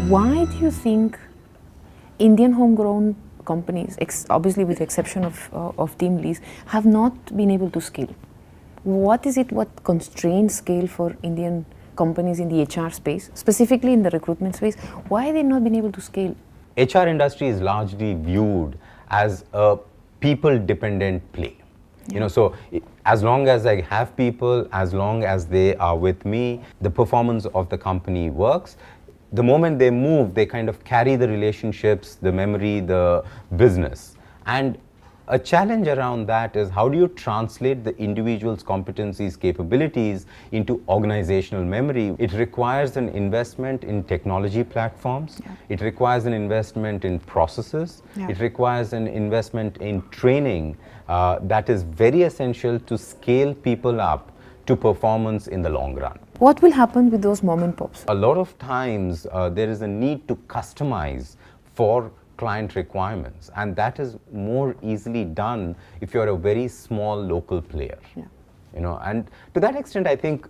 Why do you think Indian homegrown companies, obviously with the exception of TeamLease, have not been able to scale? What is it, what constrains scale for Indian companies in the HR space, specifically in the recruitment space? Why have they not been able to scale? HR industry is largely viewed as a people-dependent play. You know, so as long as I have people, as long as they are with me, the performance of the company works. The moment they move, they kind of carry the relationships, the memory, the business. And a challenge around that is how do you translate the individual's competencies, capabilities into organizational memory? It requires an investment in technology platforms. Yeah. It requires an investment in processes. Yeah. It requires an investment in training that is very essential to scale people up to performance in the long run. What will happen with those mom and pops? A lot of times there is a need to customize for client requirements, and that is more easily done if you're a very small local player. Yeah. You know, and to that extent, I think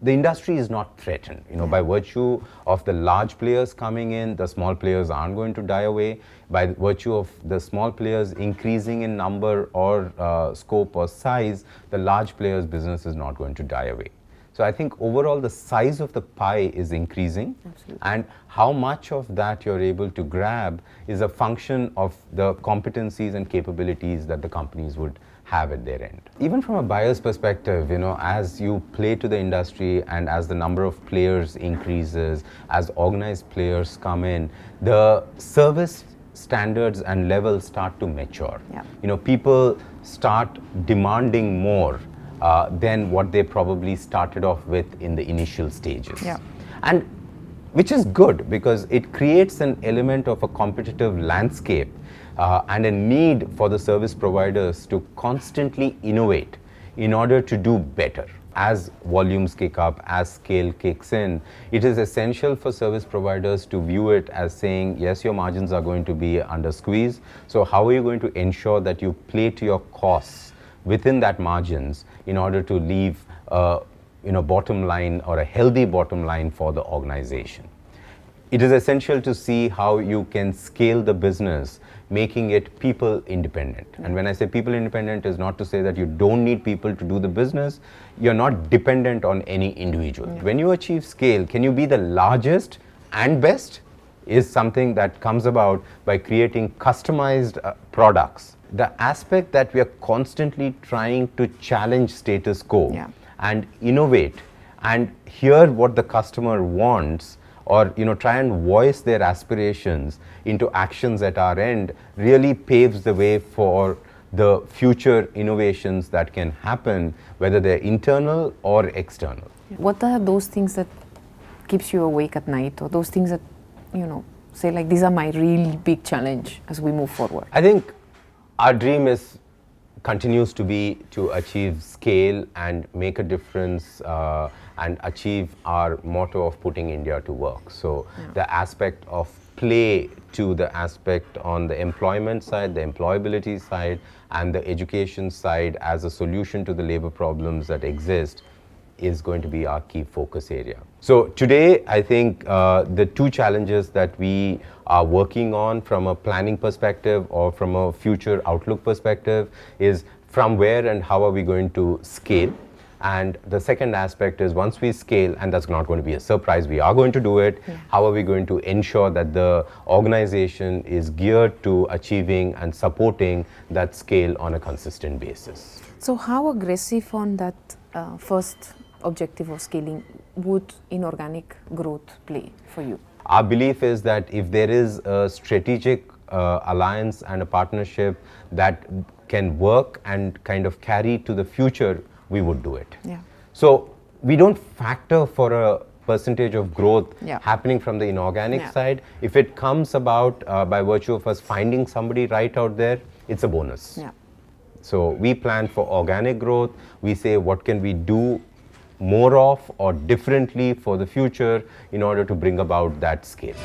the industry is not threatened. You know, by virtue of the large players coming in, the small players aren't going to die away. By virtue of the small players increasing in number or scope or size, the large players' business is not going to die away. So I think overall the size of the pie is increasing. Absolutely. And how much of that you're able to grab is a function of the competencies and capabilities that the companies would have at their end. Even from a buyer's perspective, you know, as you play to the industry and as the number of players increases, as organized players come in, the service standards and levels start to mature. Yeah. You know, people start demanding more than what they probably started off with in the initial stages. Yeah. And which is good because it creates an element of a competitive landscape and a need for the service providers to constantly innovate in order to do better. As volumes kick up, as scale kicks in, it is essential for service providers to view it as saying, yes, your margins are going to be under squeeze. So how are you going to ensure that you play to your costs within that margins in order to leave bottom line or a healthy bottom line for the organization? It is essential to see how you can scale the business, making it people independent. And when I say people independent, is not to say that you don't need people to do the business. You're not dependent on any individual. Yeah. When you achieve scale, can you be the largest and best? Is something that comes about by creating customized products. The aspect that we are constantly trying to challenge status quo and innovate and hear what the customer wants, or try and voice their aspirations into actions at our end, really paves the way for the future innovations that can happen, whether they're internal or external. What are those things that keeps you awake at night, or those things that say like, these are my really big challenge as we move forward? I think our dream continues to be to achieve scale and make a difference and achieve our motto of putting India to work. So the aspect of play to the aspect on the employment side, the employability side, and the education side as a solution to the labor problems that exist is going to be our key focus area. So today, I think the two challenges that we are working on from a planning perspective or from a future outlook perspective is from where and how are we going to scale. And the second aspect is once we scale, and that's not going to be a surprise, we are going to do it, how are we going to ensure that the organization is geared to achieving and supporting that scale on a consistent basis. So how aggressive on that first objective of scaling would inorganic growth play for you? Our belief is that if there is a strategic alliance and a partnership that can work and kind of carry to the future, we would do it. Yeah. So we don't factor for a percentage of growth happening from the inorganic side. If it comes about by virtue of us finding somebody right out there, it's a bonus. Yeah. So we plan for organic growth. We say what can we do more of or differently for the future in order to bring about that scale.